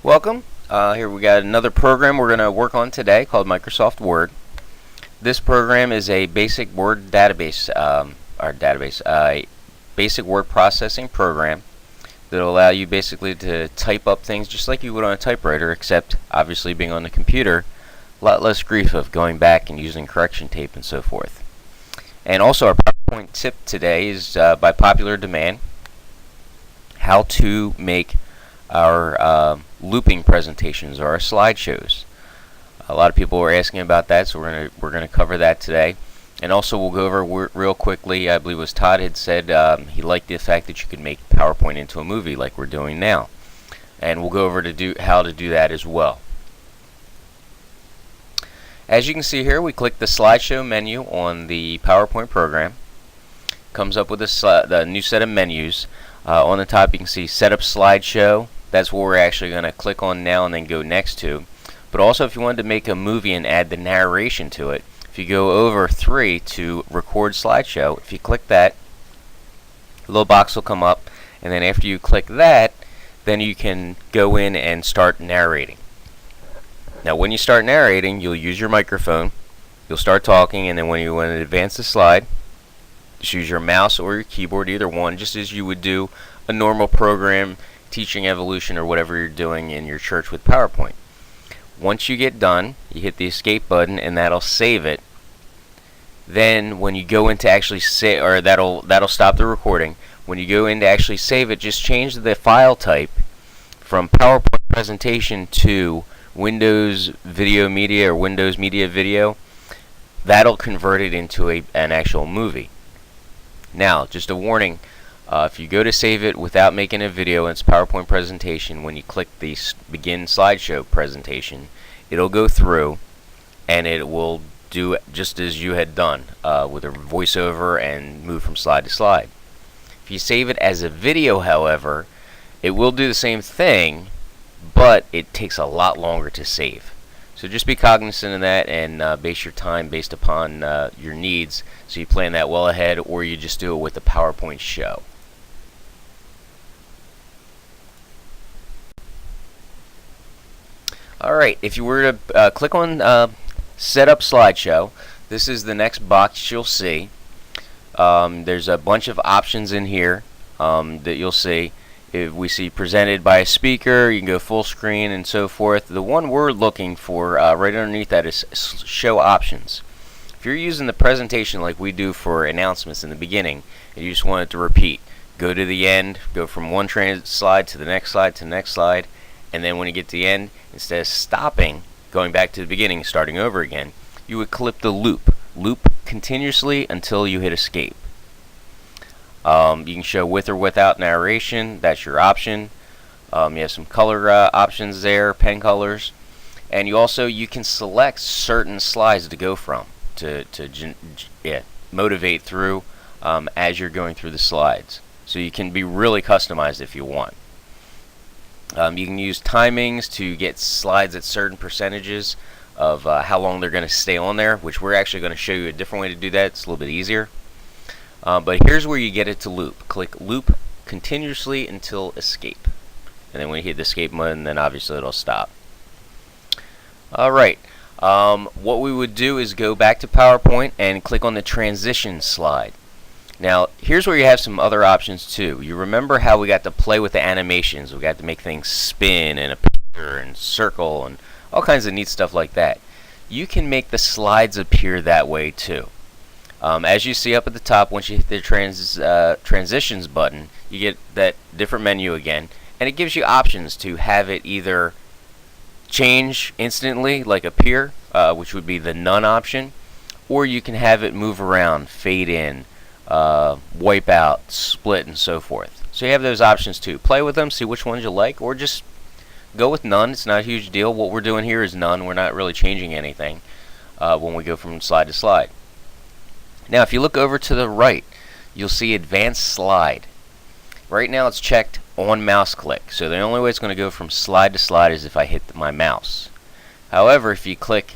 Welcome. Here we got another program we're going to work on today called Microsoft Word. This program is a basic Word database, basic word processing program that will allow you basically to type up things just like you would on a typewriter, except obviously being on the computer, a lot less grief of going back and using correction tape and so forth. And also our PowerPoint tip today is by popular demand, how to make our looping presentations or our slideshows. A lot of people were asking about that, so we're gonna cover that today. And also we'll go over real quickly. I believe it was Todd had said he liked the fact that you could make PowerPoint into a movie like we're doing now, and we'll go over how to do that as well. As you can see here, we click the slideshow menu on the PowerPoint program. Comes up with the new set of menus. On the top you can see Setup Slideshow. That's what we're actually going to click on now and then go next to. But also, if you wanted to make a movie and add the narration to it, if you go over 3 to Record Slideshow, if you click that, a little box will come up, and then after you click that, then you can go in and start narrating. Now when you start narrating, you'll use your microphone, you'll start talking, and then when you want to advance the slide, just use your mouse or your keyboard, either one, just as you would do a normal program teaching evolution or whatever you're doing in your church with PowerPoint. Once you get done, you hit the escape button and that'll save it. Then when you go in to actually save, or that'll stop the recording. When you go in to actually save it, just change the file type from PowerPoint presentation to Windows Video Media or Windows Media Video. That'll convert it into an actual movie. Now, just a warning, if you go to save it without making a video in its PowerPoint presentation, when you click the Begin Slideshow presentation, it'll go through and it will do just as you had done with a voiceover and move from slide to slide. If you save it as a video, however, it will do the same thing, but it takes a lot longer to save. So just be cognizant of that and base your time based upon your needs, so you plan that well ahead, or you just do it with the PowerPoint show. Alright, if you were to click on Setup Slideshow, this is the next box you'll see. There's a bunch of options in here that you'll see. If we see presented by a speaker, you can go full screen and so forth. The one we're looking for right underneath that is show options. If you're using the presentation like we do for announcements in the beginning and you just want it to repeat, go to the end, go from one slide to the next slide to the next slide, and then when you get to the end, instead of stopping, going back to the beginning, starting over again, you would click the loop continuously until you hit escape. You can show with or without narration. That's your option. You have some color options there, pen colors, and you can select certain slides to go from to motivate through as you're going through the slides. So you can be really customized if you want. You can use timings to get slides at certain percentages of how long they're going to stay on there, which we're actually going to show you a different way to do that. It's a little bit easier. But here's where you get it to loop. Click loop continuously until escape. And then when you hit the escape button, then obviously it'll stop. Alright, what we would do is go back to PowerPoint and click on the transition slide. Now, here's where you have some other options too. You remember how we got to play with the animations. We got to make things spin and appear and circle and all kinds of neat stuff like that. You can make the slides appear that way too. As you see up at the top, once you hit the transitions button, you get that different menu again, and it gives you options to have it either change instantly, like appear, which would be the none option, or you can have it move around, fade in, wipe out, split, and so forth. So you have those options too. Play with them, see which ones you like, or just go with none. It's not a huge deal. What we're doing here is none. We're not really changing anything when we go from slide to slide. Now if you look over to the right, you'll see Advanced Slide. Right now it's checked on mouse click, so the only way it's going to go from slide to slide is if I hit my mouse. However, if you click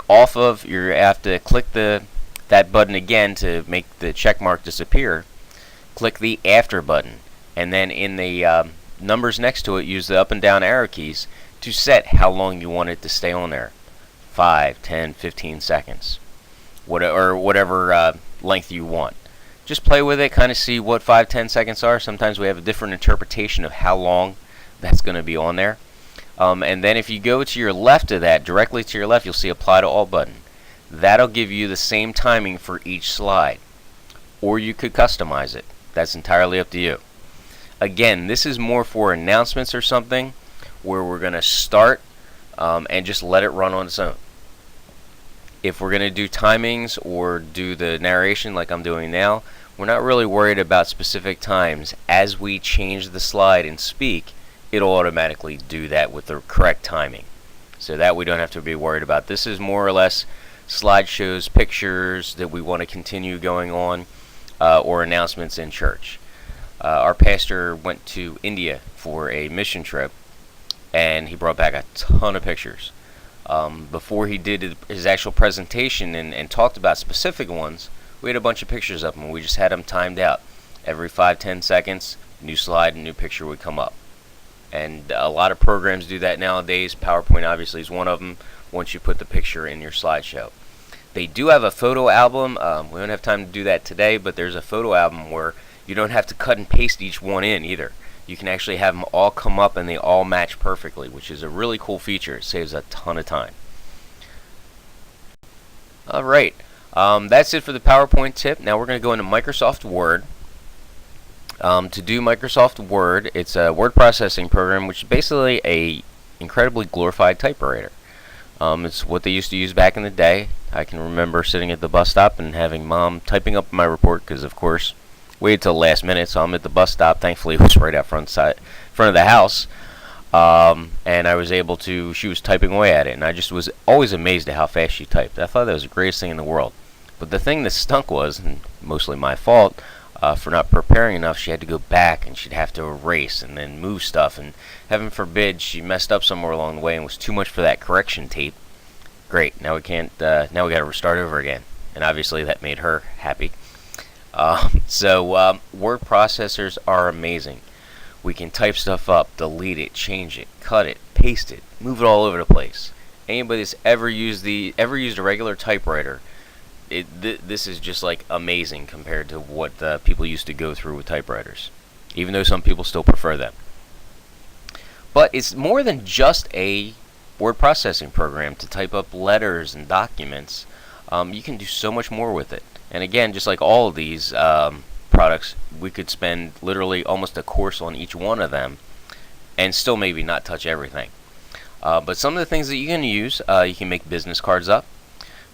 off of, you have to click that button again to make the check mark disappear. Click the after button, and then in the numbers next to it, use the up and down arrow keys to set how long you want it to stay on there. 5, 10, 15 seconds. Whatever length you want. Just play with it, kind of see what 5, 10 seconds are. Sometimes we have a different interpretation of how long that's going to be on there. And then if you go to your left of that, directly to your left, you'll see Apply to All button. That'll give you the same timing for each slide. Or you could customize it. That's entirely up to you. Again, this is more for announcements or something where we're going to start and just let it run on its own. If we're going to do timings or do the narration like I'm doing now, we're not really worried about specific times. As we change the slide and speak, it'll automatically do that with the correct timing. So that we don't have to be worried about. This is more or less slideshows, pictures that we want to continue going on, or announcements in church. Our pastor went to India for a mission trip, and he brought back a ton of pictures. Before he did his actual presentation and talked about specific ones, we had a bunch of pictures of them, and we just had them timed out. Every 5-10 seconds, new slide, new picture would come up. And a lot of programs do that nowadays. PowerPoint obviously is one of them, once you put the picture in your slideshow. They do have a photo album. We don't have time to do that today, but there's a photo album where you don't have to cut and paste each one in either. You can actually have them all come up and they all match perfectly, which is a really cool feature. It saves a ton of time. Alright, that's it for the PowerPoint tip. Now we're going to go into Microsoft Word. To do Microsoft Word, it's a word processing program, which is basically a incredibly glorified typewriter. It's what they used to use back in the day. I can remember sitting at the bus stop and having Mom typing up my report because, of course, waited till the last minute, so I'm at the bus stop. Thankfully, it was right out front of the house, and I was able to. She was typing away at it, and I just was always amazed at how fast she typed. I thought that was the greatest thing in the world. But the thing that stunk was, and mostly my fault, for not preparing enough, she had to go back and she'd have to erase and then move stuff, and heaven forbid she messed up somewhere along the way and was too much for that correction tape. Great, now we can't. Now we got to restart over again, and obviously that made her happy. Word processors are amazing. We can type stuff up, delete it, change it, cut it, paste it, move it all over the place. Anybody that's ever used a regular typewriter, this is just like amazing compared to what people used to go through with typewriters, even though some people still prefer them. But it's more than just a word processing program to type up letters and documents. You can do so much more with it. And again, just like all of these products, we could spend literally almost a course on each one of them and still maybe not touch everything. But some of the things that you can use, you can make business cards up.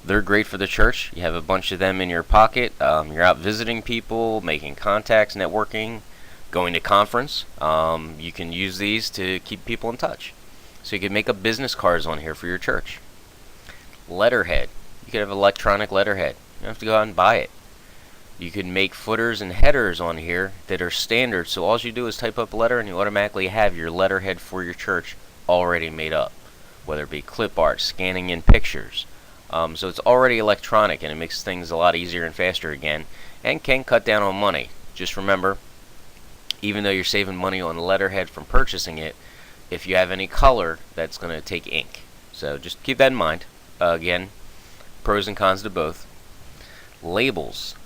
They're great for the church. You have a bunch of them in your pocket. You're out visiting people, making contacts, networking, going to conference. You can use these to keep people in touch. So you can make up business cards on here for your church. Letterhead. You could have electronic letterhead. You don't have to go out and buy it. You can make footers and headers on here that are standard. So all you do is type up a letter and you automatically have your letterhead for your church already made up. Whether it be clip art, scanning in pictures. So it's already electronic, and it makes things a lot easier and faster again, and can cut down on money. Just remember, even though you're saving money on letterhead from purchasing it, if you have any color, that's going to take ink. So just keep that in mind. Again, pros and cons to both. Labels.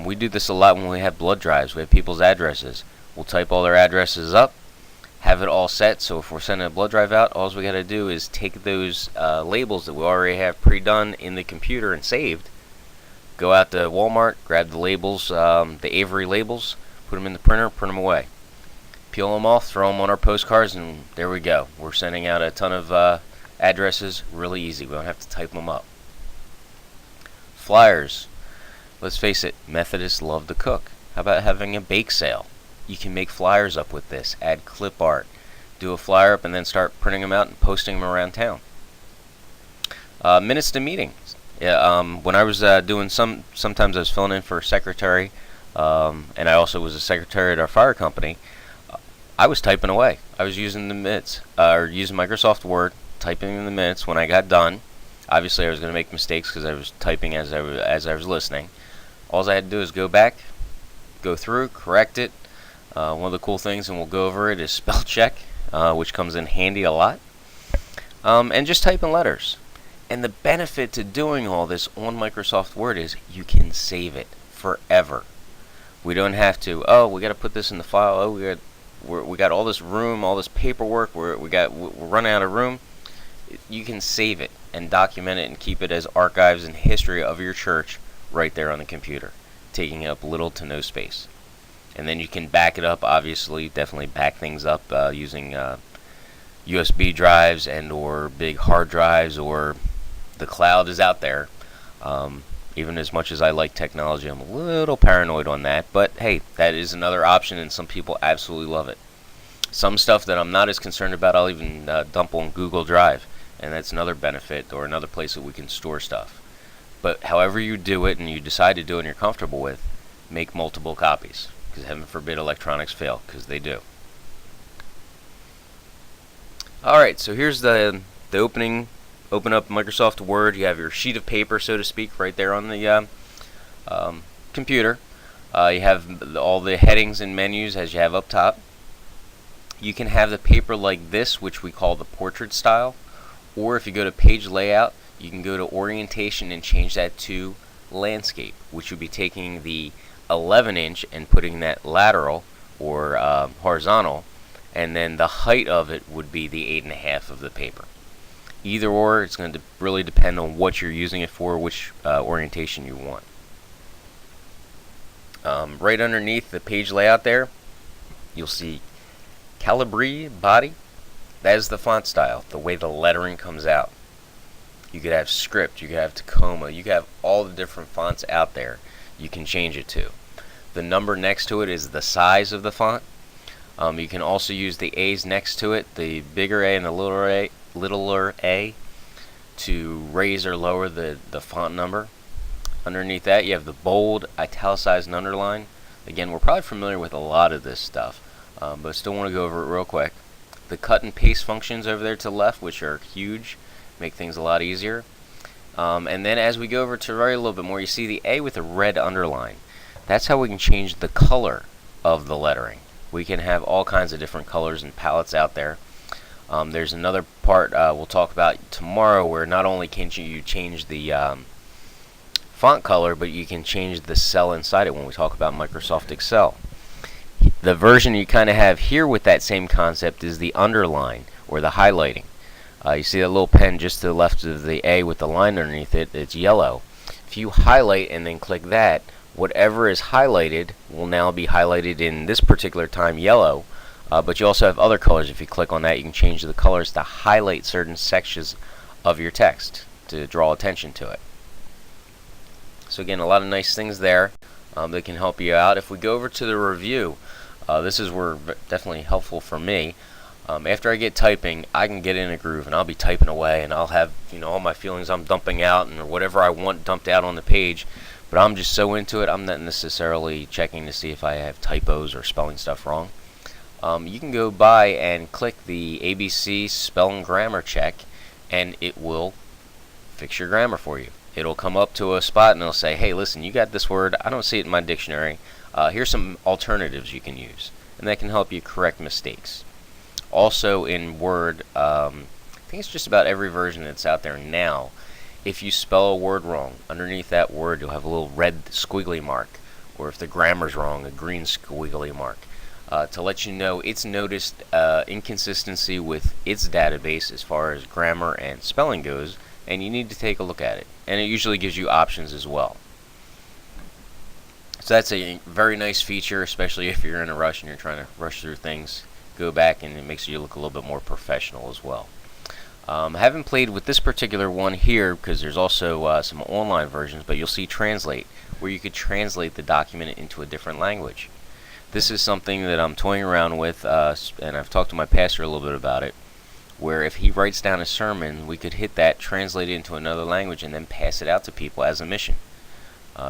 We do this a lot when we have blood drives. We have people's addresses. We'll type all their addresses up, have it all set, so if we're sending a blood drive out, all we got to do is take those labels that we already have pre-done in the computer and saved, go out to Walmart, grab the labels, the Avery labels, put them in the printer, print them away. Peel them off, throw them on our postcards, and there we go. We're sending out a ton of addresses really easy. We don't have to type them up. Flyers. Let's face it, Methodists love to cook. How about having a bake sale? You can make flyers up with this, add clip art, do a flyer up, and then start printing them out and posting them around town. Minutes to meetings. Yeah, when I was doing sometimes I was filling in for a secretary, and I also was a secretary at our fire company. I was typing away. I was using the minutes, or using Microsoft Word, typing in the minutes when I got done. Obviously, I was going to make mistakes because I was typing as I was listening. All I had to do is go back, go through, correct it. One of the cool things, and we'll go over it, is spell check, which comes in handy a lot. and just type in letters. And the benefit to doing all this on Microsoft Word is you can save it forever. We don't have to, oh, we got to put this in the file. Oh, we got all this room, all this paperwork. We're running out of room. You can save it and document it and keep it as archives and history of your church right there on the computer, taking up little to no space. And then you can back it up, obviously, definitely back things up using USB drives and or big hard drives, or the cloud is out there. Even as much as I like technology, I'm a little paranoid on that, but hey, that is another option, and some people absolutely love it. Some stuff that I'm not as concerned about, I'll even dump on Google Drive, and that's another benefit, or another place that we can store stuff. But however you do it, and you decide to do it and you're comfortable with, make multiple copies, because heaven forbid electronics fail, because they do. Alright, so here's the opening. Open up Microsoft Word. You have your sheet of paper, so to speak, right there on the computer. You have all the headings and menus as you have up top. You can have the paper like this, which we call the portrait style, or if you go to page layout, you can go to orientation and change that to landscape, which would be taking the 11-inch and putting that lateral or horizontal, and then the height of it would be the 8.5 of the paper. Either or, it's going to really depend on what you're using it for, which orientation you want. Right underneath the page layout there, you'll see Calibri body. That is the font style, the way the lettering comes out. You could have script, you could have Tacoma, you could have all the different fonts out there you can change it to. The number next to it is the size of the font. You can also use the A's next to it, the bigger A and the littler A, to raise or lower the font number. Underneath that, you have the bold, italicized, and underline. Again, we're probably familiar with a lot of this stuff, but still want to go over it real quick. The cut and paste functions over there to the left, which are huge, make things a lot easier. And then as we go over to right a little bit more, you see the A with a red underline. That's how we can change the color of the lettering. We can have all kinds of different colors and palettes out there. There's another part we'll talk about tomorrow where not only can you change the font color, but you can change the cell inside it when we talk about Microsoft Excel. The version you kind of have here with that same concept is the underline or the highlighting. You see that little pen just to the left of the A with the line underneath it, it's yellow. If you highlight and then click that, whatever is highlighted will now be highlighted in this particular time yellow, but you also have other colors. If you click on that, you can change the colors to highlight certain sections of your text to draw attention to it. So again, a lot of nice things there that can help you out. If we go over to the review, this is where definitely helpful for me. After I get typing, I can get in a groove and I'll be typing away and I'll have all my feelings I'm dumping out and whatever I want dumped out on the page, but I'm just so into it I'm not necessarily checking to see if I have typos or spelling stuff wrong. You can go by and click the ABC spelling grammar check and it will fix your grammar for you. It'll come up to a spot and it'll say, hey, listen, you got this word, I don't see it in my dictionary, here's some alternatives you can use, and that can help you correct mistakes. Also in Word, I think it's just about every version that's out there now, if you spell a word wrong, underneath that word you'll have a little red squiggly mark, or if the grammar's wrong, a green squiggly mark, to let you know it's noticed inconsistency with its database as far as grammar and spelling goes, and you need to take a look at it. And it usually gives you options as well. So that's a very nice feature, especially if you're in a rush and you're trying to rush through things. Go back and it makes you look a little bit more professional as well. I haven't played with this particular one here because there's also some online versions, but you'll see Translate, where you could translate the document into a different language. This is something that I'm toying around with, and I've talked to my pastor a little bit about it, where if he writes down a sermon, we could hit that, translate it into another language, and then pass it out to people as a mission.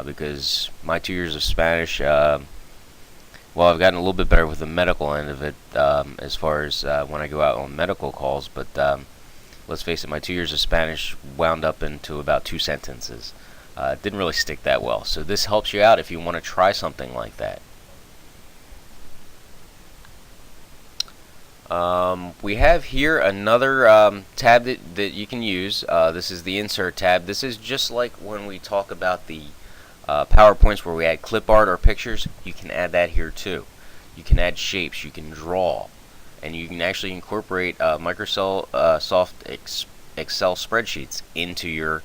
Because my 2 years of Spanish, well, I've gotten a little bit better with the medical end of it as far as when I go out on medical calls, but let's face it, my 2 years of Spanish wound up into about 2 sentences. It didn't really stick that well, so this helps you out if you want to try something like that. We have here another tab that you can use. This is the Insert tab. This is just like when we talk about the PowerPoints where we add clip art or pictures. You can add that here too. You can add shapes, you can draw, and you can actually incorporate Microsoft Excel spreadsheets into your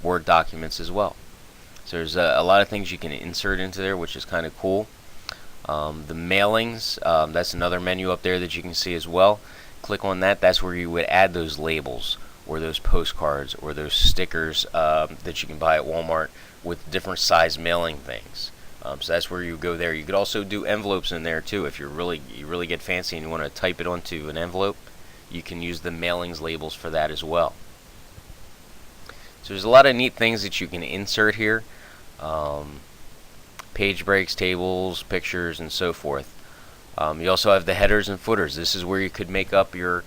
Word documents as well. So there's a lot of things you can insert into there, which is kind of cool. The mailings, that's another menu up there that you can see as well. Click on that. That's where you would add those labels or those postcards or those stickers that you can buy at Walmart with different size mailing things. So that's where you go there. You could also do envelopes in there too. If you really get fancy and you want to type it onto an envelope, you can use the mailings labels for that as well. So there's a lot of neat things that you can insert here. Page breaks, tables, pictures, and so forth. You also have the headers and footers. This is where you could make up your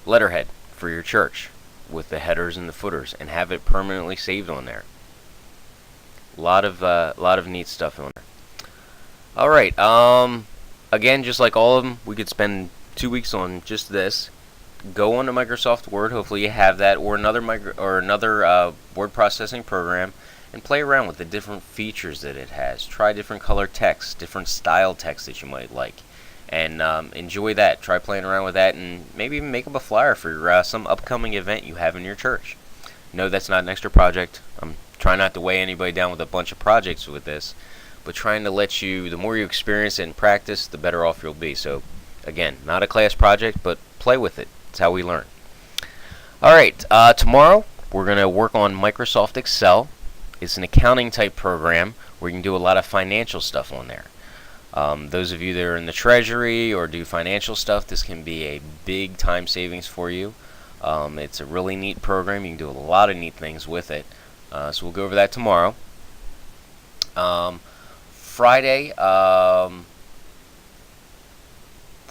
letterhead for your church with the headers and the footers and have it permanently saved on there. A lot of neat stuff on there. All right. Again, just like all of them, we could spend 2 weeks on just this. Go on to Microsoft Word. Hopefully, you have that, or another word processing program, and play around with the different features that it has. Try different color text, different style text that you might like, and enjoy that. Try playing around with that, and maybe even make up a flyer for some upcoming event you have in your church. No, that's not an extra project. I'm trying not to weigh anybody down with a bunch of projects with this, but trying to let you, the more you experience it and practice, the better off you'll be. So, again, not a class project, but play with it. That's how we learn. All right, tomorrow we're going to work on Microsoft Excel. It's an accounting type program where you can do a lot of financial stuff on there. Those of you that are in the treasury or do financial stuff, this can be a big time savings for you. It's a really neat program. You can do a lot of neat things with it. So we'll go over that tomorrow. Friday, we'll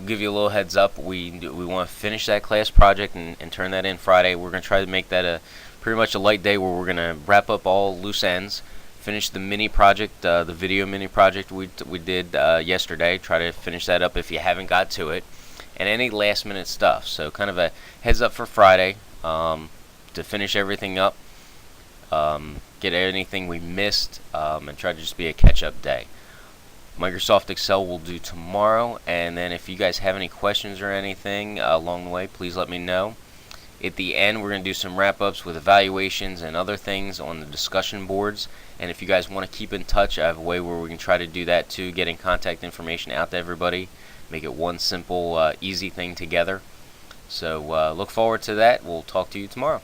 give you a little heads up. We want to finish that class project and turn that in Friday. We're going to try to make that pretty much a light day where we're going to wrap up all loose ends, finish the mini project, the video mini project we did yesterday. Try to finish that up if you haven't got to it, and any last minute stuff. So kind of a heads up for Friday to finish everything up, get anything we missed, and try to just be a catch-up day. Microsoft Excel we'll do tomorrow, and then if you guys have any questions or anything along the way, please let me know. At the end, we're going to do some wrap-ups with evaluations and other things on the discussion boards, and if you guys want to keep in touch, I have a way where we can try to do that too, getting contact information out to everybody, make it one simple, easy thing together. So look forward to that. We'll talk to you tomorrow.